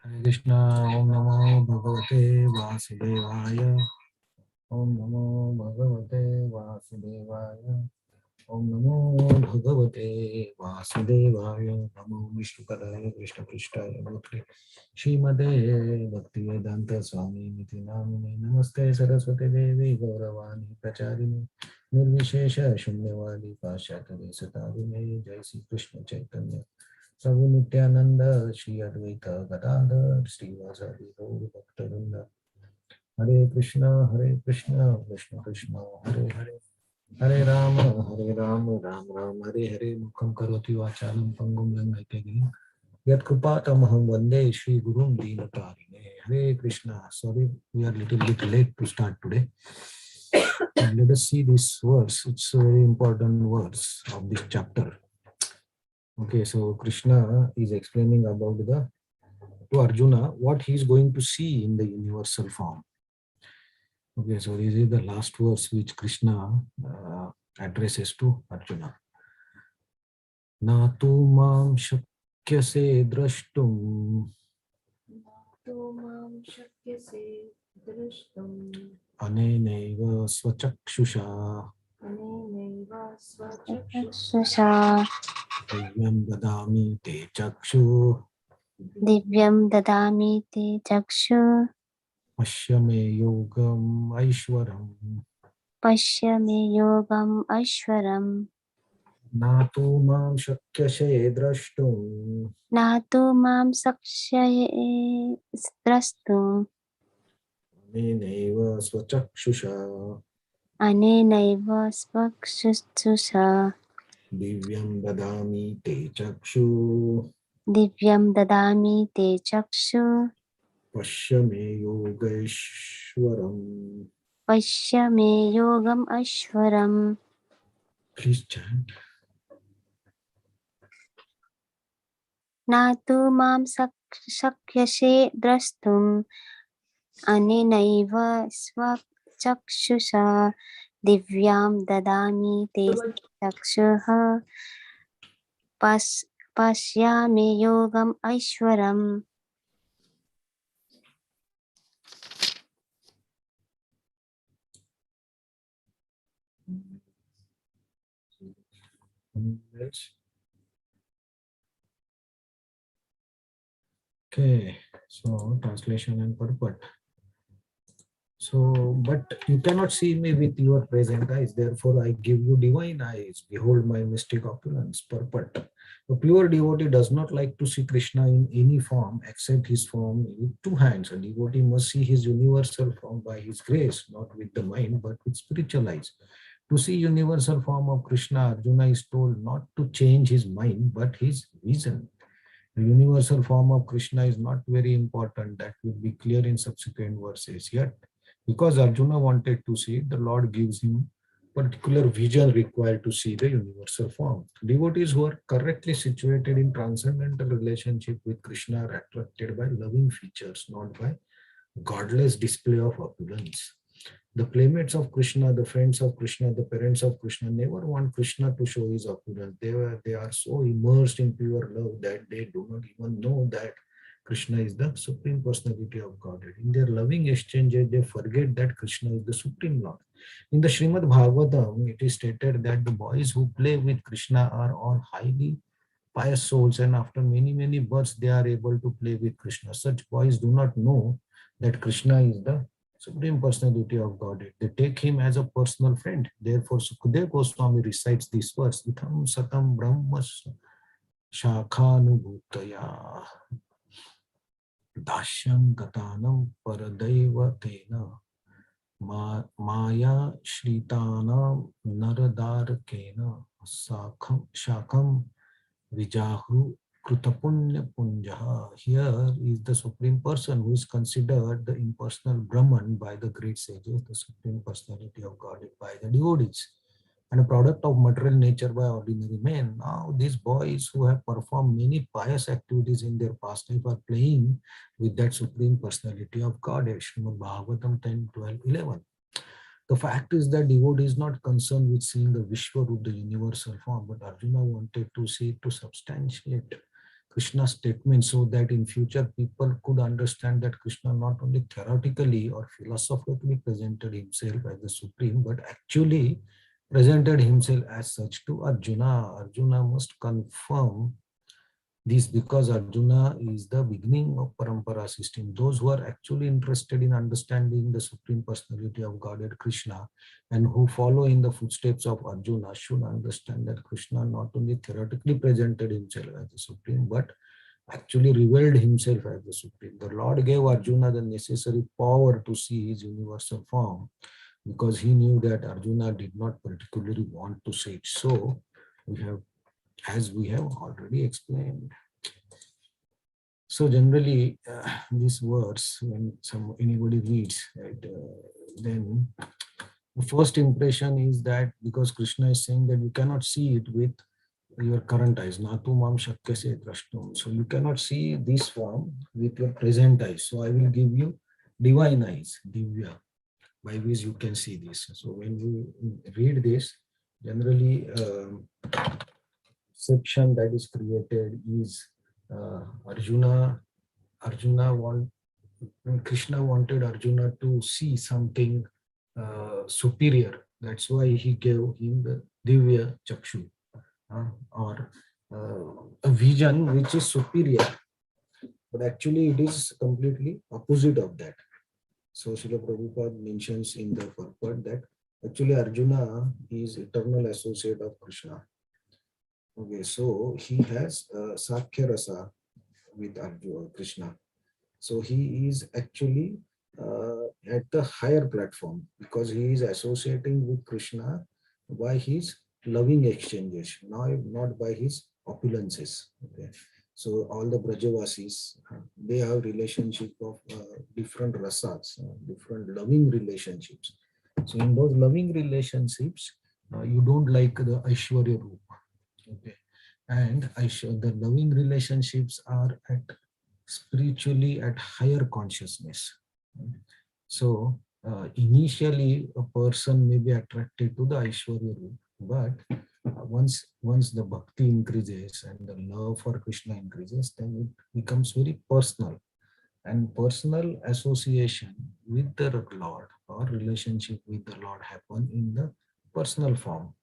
Hare Krishna, Om Namo Bhagavate Vasudevaya. Om Namo Bhagavate Vasudevaya. Om Namo Bhagavate Vasudevaya. Namo Vishnu Padaya Krishna Prishtaya Bhutri Srimade Bhaktivedanta Swami Niti Namine Namaste Saraswati Devi Gauravani Pracharini Nirvishesha Shunyavadi Pashyata Desatavine Jai Sri Krishna Chaitanya Prabhu Nityananda, Shri Advaita Gadadhar, Shri Vasari Gaur Bhaktavinda, Hare Krishna, Krishna Krishna, Hare Hare, Hare Rama, Ram Ram, Hare Hare, Mukham Karoti Vachalam Pangum Langaitegi, Yat Kripatamaham Vande Shri Gurum Dinatarine. Hare Krishna. Sorry, we are a little bit late to start today. Let us see this verse. It's a very important verse of this chapter. Okay, so Krishna is explaining about to Arjuna what he is going to see in the universal form. Okay, so this is the last verse which Krishna addresses to Arjuna. Na tu mam shakyase drashtum anenaiva svachakshusa divyam dadami te chakshu pashyame yogam aishwaram na tu mam shakyase drashtum anenaiva svachakshusa divyam dadami te chakshu pashyame yogeshwaram. Please chant. Na tu mam sakyase drastum anenaiva swachakshusha divyam dadami te chakshuha pashyami yogam aishwaram. Okay, so translation and purport. So, but you cannot see me with your present eyes, therefore I give you divine eyes. Behold my mystic opulence. Purport. A pure devotee does not like to see Krishna in any form except his form with two hands. A devotee must see his universal form by his grace, not with the mind, but with spiritual eyes. To see universal form of Krishna, Arjuna is told not to change his mind, but his vision. The universal form of Krishna is not very important. That will be clear in subsequent verses. Yet, because Arjuna wanted to see it, the Lord gives him particular vision required to see the universal form. Devotees who are correctly situated in transcendental relationship with Krishna are attracted by loving features, not by godless display of opulence. The playmates of Krishna, the friends of Krishna, the parents of Krishna never want Krishna to show his opulence. They are so immersed in pure love that they do not even know that Krishna is the Supreme Personality of Godhead. In their loving exchanges, they forget that Krishna is the Supreme Lord. In the Srimad Bhagavatam, it is stated that the boys who play with Krishna are all highly pious souls, and after many births, they are able to play with Krishna. Such boys do not know that Krishna is the Supreme Personality of Godhead. They take him as a personal friend. Therefore, Sukadeva Goswami recites this verse, Itham Satam Brahma Shakhanubhutaya Dashyam Gatanam Paradaiva Tena Maya Shritanam Naradarkena Shakam Vijahru Krutapunya Punjaha. Here is the Supreme Person who is considered the impersonal Brahman by the great sages, the Supreme Personality of Godhead by the devotees, and a product of material nature by ordinary men. Now these boys who have performed many pious activities in their past life are playing with that Supreme Personality of Godhead. Srimad Bhagavatam 10, 12, 11. The fact is that devotee is not concerned with seeing the Vishwarup, the universal form, but Arjuna wanted to see it to substantiate Krishna's statement so that in future people could understand that Krishna not only theoretically or philosophically presented himself as the supreme, but actually presented himself as such to Arjuna. Arjuna must confirm this because Arjuna is the beginning of Parampara system. Those who are actually interested in understanding the Supreme Personality of Godhead Krishna and who follow in the footsteps of Arjuna should understand that Krishna not only theoretically presented himself as the Supreme, but actually revealed himself as the Supreme. The Lord gave Arjuna the necessary power to see his universal form because he knew that Arjuna did not particularly want to see it. So, we have, as we have already explained. So generally, these words, when anybody reads, right, then the first impression is that because Krishna is saying that you cannot see it with your current eyes, natu mam shakyase drashtum. So you cannot see this form with your present eyes. So I will give you divine eyes, divya, by which you can see this. So when you read this, generally section that is created is Arjuna. Krishna wanted Arjuna to see something superior. That's why he gave him the Divya Chakshu, or a vision which is superior. But actually, it is completely opposite of that. So Srila Prabhupada mentions in the purport that actually Arjuna is eternal associate of Krishna. Okay, so he has Sakhya Rasa with Arjuna, Krishna. So he is actually at the higher platform because he is associating with Krishna by his loving exchanges, not by his opulences. Okay. So all the Brajavasis, they have relationship of different rasas, different loving relationships. So in those loving relationships, you don't like the Aishwarya Rupa. Okay. And the loving relationships are at spiritually at higher consciousness. So initially a person may be attracted to the Aishwarya Roop, but once the bhakti increases and the love for Krishna increases, then it becomes very personal. And personal association with the Lord or relationship with the Lord happen in the personal form.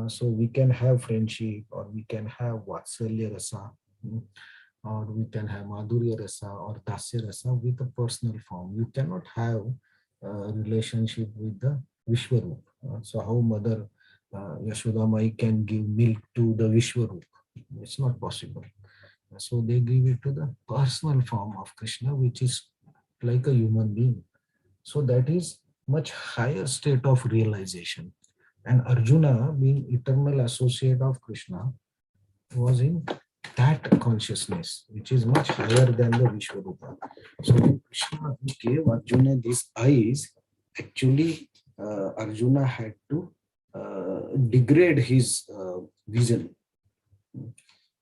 So we can have friendship or we can have Vatsalya Rasa, or we can have Madhurya Rasa or Dasya Rasa with a personal form. You cannot have a relationship with the Vishwarup. So how Mother Yashoda Mai can give milk to the Vishwarup? It's not possible. So they give it to the personal form of Krishna, which is like a human being. So that is much higher state of realization. And Arjuna, being eternal associate of Krishna, was in that consciousness, which is much higher than the Vishwarupa. So Krishna gave Arjuna these eyes. Actually, Arjuna had to degrade his vision.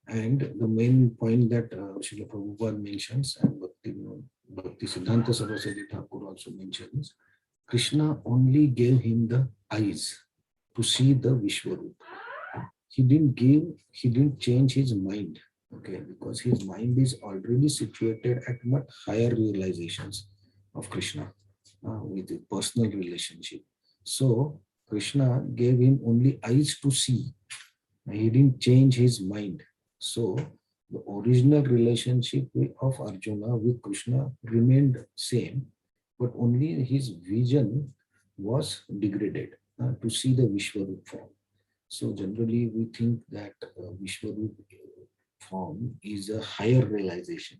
And the main point that Srila Prabhupada mentions, and Bhakti Siddhanta Saraswati Thakur also mentions, Krishna only gave him the eyes to see the Vishwarupa. He didn't change his mind, okay, because his mind is already situated at much higher realizations of Krishna with a personal relationship. So Krishna gave him only eyes to see. He didn't change his mind. So the original relationship of Arjuna with Krishna remained same, but only his vision was degraded to see the Vishwarup form. So generally we think that Vishwarup form is a higher realization,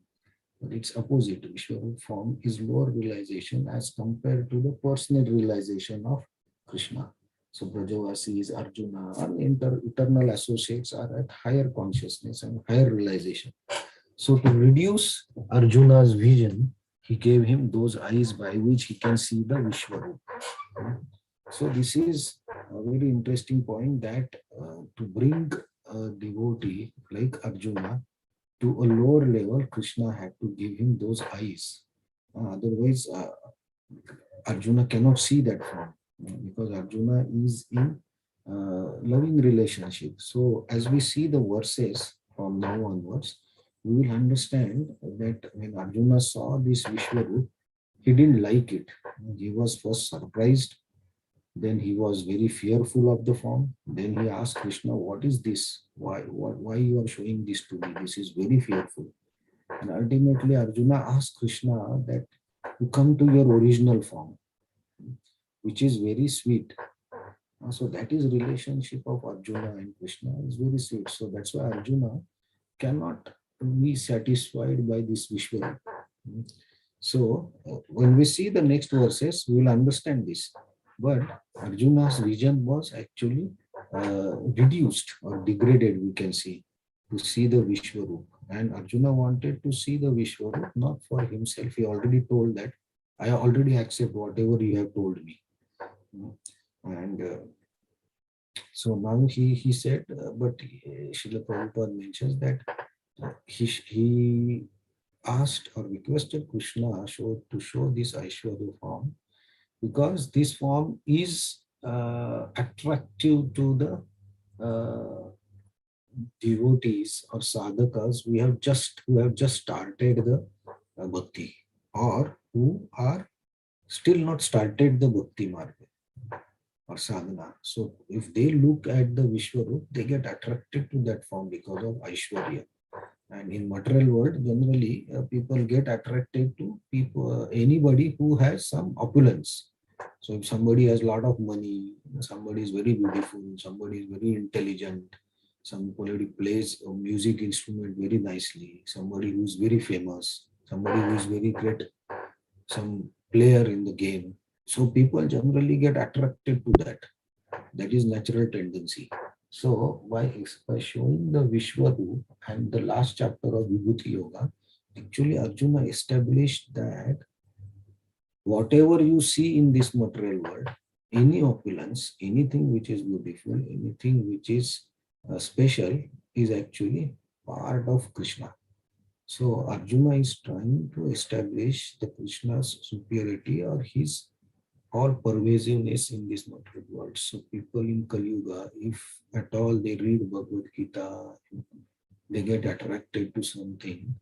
but it's opposite. Vishwarup form is lower realization as compared to the personal realization of Krishna. So Brajavasis, Arjuna, and eternal associates are at higher consciousness and higher realization. So to reduce Arjuna's vision, he gave him those eyes by which he can see the Vishwarup. So this is a very interesting point that to bring a devotee like Arjuna to a lower level, Krishna had to give him those eyes. Otherwise, Arjuna cannot see that form because Arjuna is in loving relationship. So as we see the verses from now onwards, we will understand that when Arjuna saw this Vishwarup, he didn't like it. He was first surprised, then he was very fearful of the form. Then he asked Krishna, "What is this? Why you are showing this to me? This is very fearful." And ultimately, Arjuna asked Krishna that you come to your original form, which is very sweet. So that is relationship of Arjuna and Krishna is very sweet. So that's why Arjuna cannot be satisfied by this Vishwarup. So when we see the next verses, we will understand this. But Arjuna's vision was actually reduced or degraded, we can see, to see the Vishwarup. And Arjuna wanted to see the Vishwarup not for himself. He already told that I already accept whatever you have told me. And so now he said, but Srila Prabhupada mentions that he asked or requested Krishna to show this Aishwarya form because this form is attractive to the devotees or sadhakas who have just started the bhakti or who are still not started the bhakti marga or sadhana. So if they look at the Vishwarup, they get attracted to that form because of Aishwarya. And in material world, generally, people get attracted to anybody who has some opulence. So if somebody has a lot of money, somebody is very beautiful, somebody is very intelligent, somebody plays a music instrument very nicely, somebody who is very famous, somebody who is very great, some player in the game. So people generally get attracted to that. That is natural tendency. So by showing the Vishwarup and the last chapter of Vibhuti Yoga, actually Arjuna established that whatever you see in this material world, any opulence, anything which is beautiful, anything which is special is actually part of Krishna. So Arjuna is trying to establish the Krishna's superiority or his all pervasiveness in this material world. So people in Kali Yuga, if at all they read Bhagavad Gita, they get attracted to something,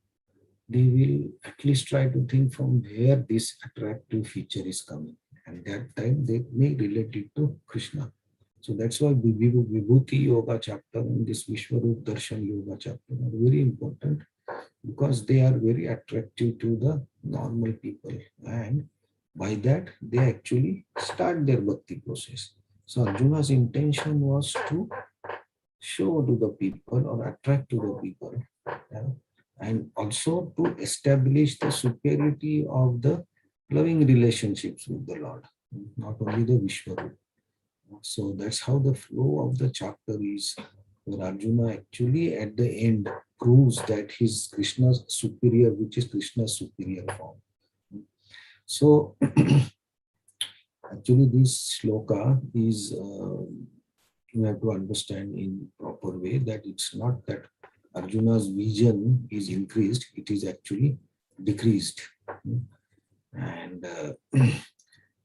they will at least try to think from where this attractive feature is coming. And that time they may relate it to Krishna. So that's why Vibhuti Yoga chapter and this Vishwarup Darshan Yoga chapter are very important because they are very attractive to the normal people. And by that, they actually start their bhakti process. So Arjuna's intention was to show to the people or attract to the people, yeah, and also to establish the superiority of the loving relationships with the Lord, not only the Vishwarup. So that's how the flow of the chapter is, where Arjuna actually at the end proves that his Krishna's superior, which is Krishna's superior form. So actually this shloka is you have to understand in proper way that it's not that Arjuna's vision is increased, it is actually decreased. And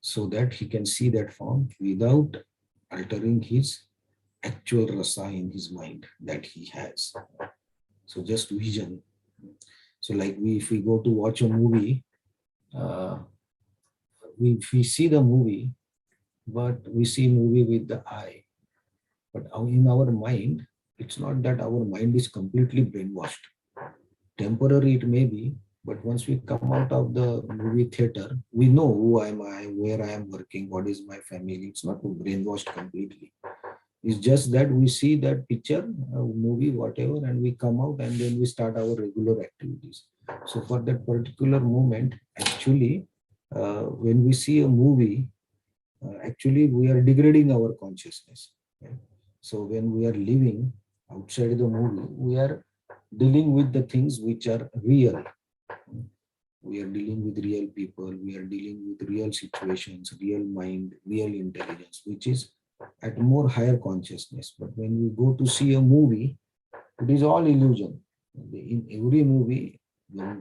so that he can see that form without altering his actual rasa in his mind that he has. So just vision. So like if we go to watch a movie, we see the movie, but we see movie with the eye. But in our mind, it's not that our mind is completely brainwashed. Temporary it may be, but once we come out of the movie theater, we know who am I, where I am working, what is my family. It's not brainwashed completely. It's just that we see that picture, movie, whatever, and we come out and then we start our regular activities. So for that particular moment, actually, when we see a movie, actually we are degrading our consciousness. Okay? So when we are living outside the movie, we are dealing with the things which are real. We are dealing with real people, we are dealing with real situations, real mind, real intelligence, which is at more higher consciousness. But when we go to see a movie, it is all illusion. In every movie,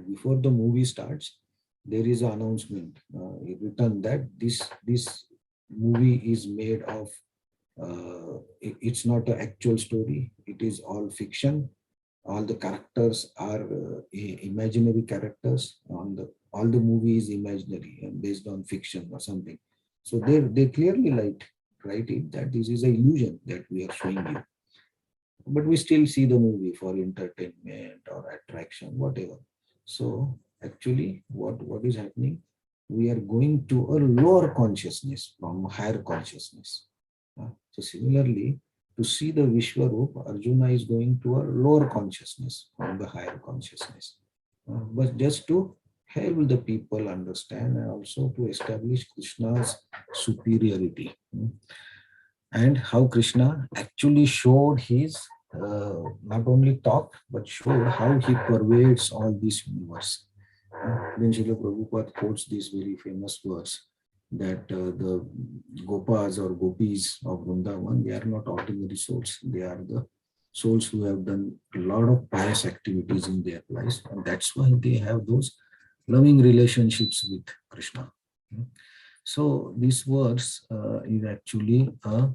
before the movie starts, there is an announcement written that this movie is made of it's not an actual story, it is all fiction, all the characters are imaginary characters. All the movie is imaginary and based on fiction or something. So they clearly write it that this is an illusion that we are showing you. But we still see the movie for entertainment or attraction, whatever. So actually, what is happening? We are going to a lower consciousness from higher consciousness. So similarly, to see the Vishwarup, Arjuna is going to a lower consciousness from the higher consciousness. But just to help the people understand and also to establish Krishna's superiority. And how Krishna actually showed his, not only talked, but showed how he pervades all this universe. Then Srila Prabhupada quotes this very famous verse that the Gopas or Gopis of Vrindavan, they are not ordinary souls. They are the souls who have done a lot of pious activities in their lives. And that's why they have those loving relationships with Krishna. So this verse is actually a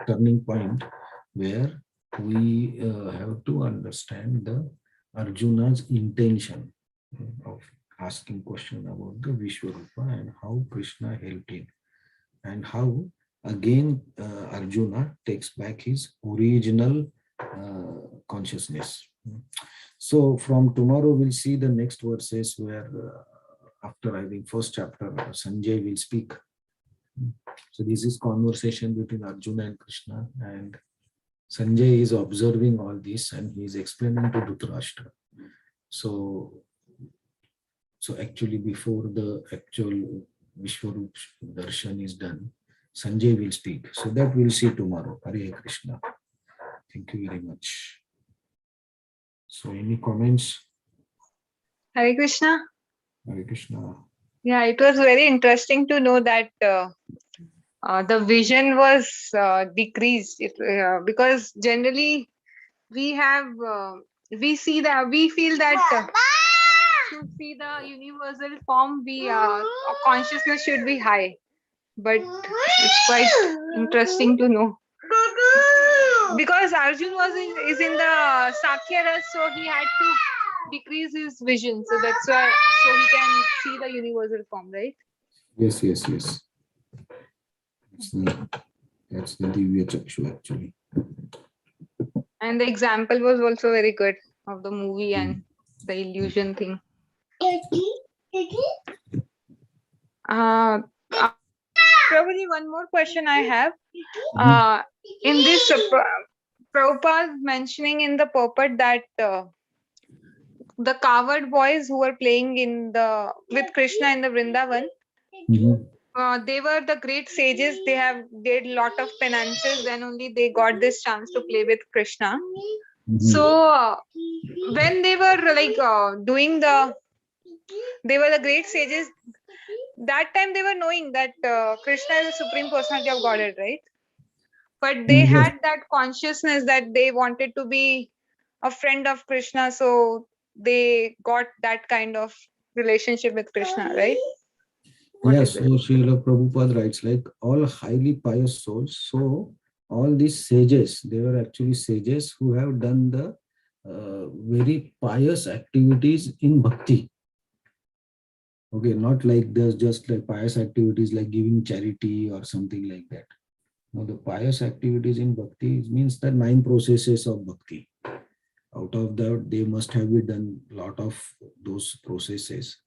turning point where we have to understand the Arjuna's intention of asking question about the Vishwarupa and how Krishna helped him, and how again Arjuna takes back his original consciousness. So from tomorrow we'll see the next verses where after I think first chapter Sanjay will speak. So this is conversation between Arjuna and Krishna, and Sanjay is observing all this and he is explaining to Dhritarashtra. So actually before the actual Vishwarup darshan is done, Sanjay will speak. So that we'll see tomorrow. Hare Krishna. Thank you very much. So any comments? Hare Krishna. Hare Krishna. Yeah, it was very interesting to know that the vision was decreased because generally we feel that to see the universal form, our consciousness should be high. But it's quite interesting to know. Because Arjun is in the Sakya Ras, so he had to decrease his vision. So that's why, so he can see the universal form, right? Yes. That's the Divya Chakshu actually. And the example was also very good of the movie and the illusion thing. Probably one more question I have. In this, Prabhupada mentioning in the purport that the coward boys who were playing with Krishna in the Vrindavan, they were the great sages. They have did lot of penances, then only they got this chance to play with Krishna. So when they were they were the great sages. That time they were knowing that Krishna is the supreme personality of Godhead, right? But they had that consciousness that they wanted to be a friend of Krishna, so they got that kind of relationship with Krishna, right? Yes, so Srila Prabhupada writes like all highly pious souls. So all these sages, they were actually sages who have done the very pious activities in bhakti. Okay, not like there's just like pious activities like giving charity or something like that. Now the pious activities in bhakti means the 9 processes of bhakti. Out of that, they must have done a lot of those processes.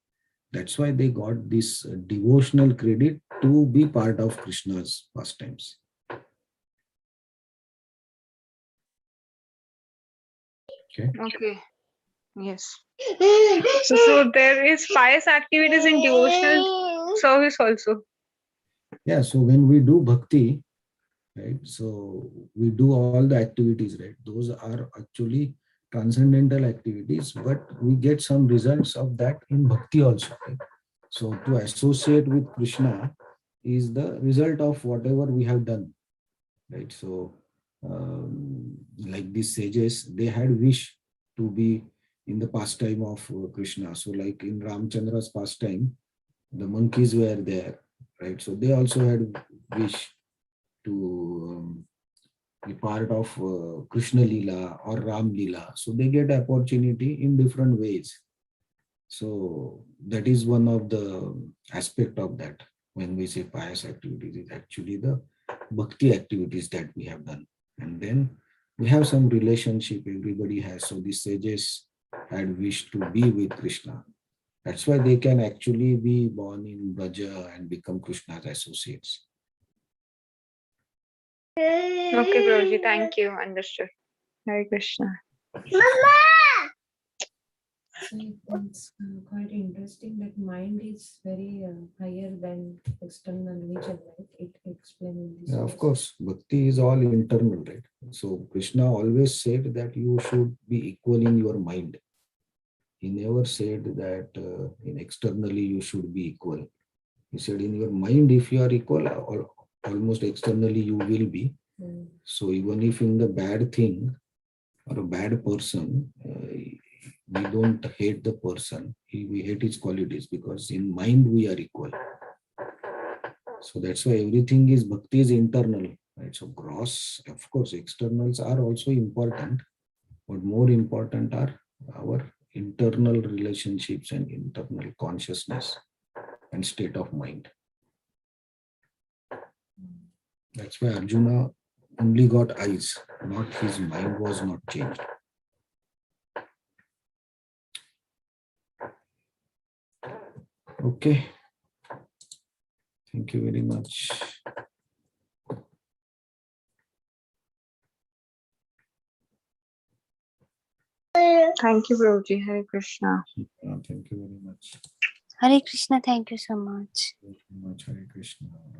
That's why they got this devotional credit to be part of Krishna's pastimes. Okay. Yes. So there is pious activities in devotional service also. Yeah. So when we do bhakti, right? So we do all the activities, right? Those are actually transcendental activities, but we get some results of that in bhakti also. Right? So to associate with Krishna is the result of whatever we have done, right? So like these sages, they had wish to be in the pastime of Krishna. So like in Ramchandra's pastime, the monkeys were there, right? So they also had wish to a part of Krishna Leela or Ram Leela. So they get opportunity in different ways. So that is one of the aspect of that. When we say pious activities, is actually the bhakti activities that we have done. And then we have some relationship everybody has. So the sages had wished to be with Krishna. That's why they can actually be born in Braja and become Krishna's associates. Okay, Prabhuji, thank you. Understood. Hare Krishna. So it's quite interesting that mind is very higher than external vision, right? It explained in this. Yeah, of course, bhakti is all internal, right? So Krishna always said that you should be equal in your mind. He never said that in externally you should be equal. He said in your mind, if you are equal, almost externally you will be. So even if in the bad thing or a bad person, we don't hate the person, we hate his qualities, because in mind we are equal. So that's why everything is bhakti is internal, right? So gross, of course, externals are also important, but more important are our internal relationships and internal consciousness and state of mind. That's why Arjuna only got eyes, not his mind was not changed. Okay. Thank you very much. Thank you, Prabhuji. Hare Krishna. Thank you very much. Hare Krishna, thank you so much. Thank you very much. Hare Krishna.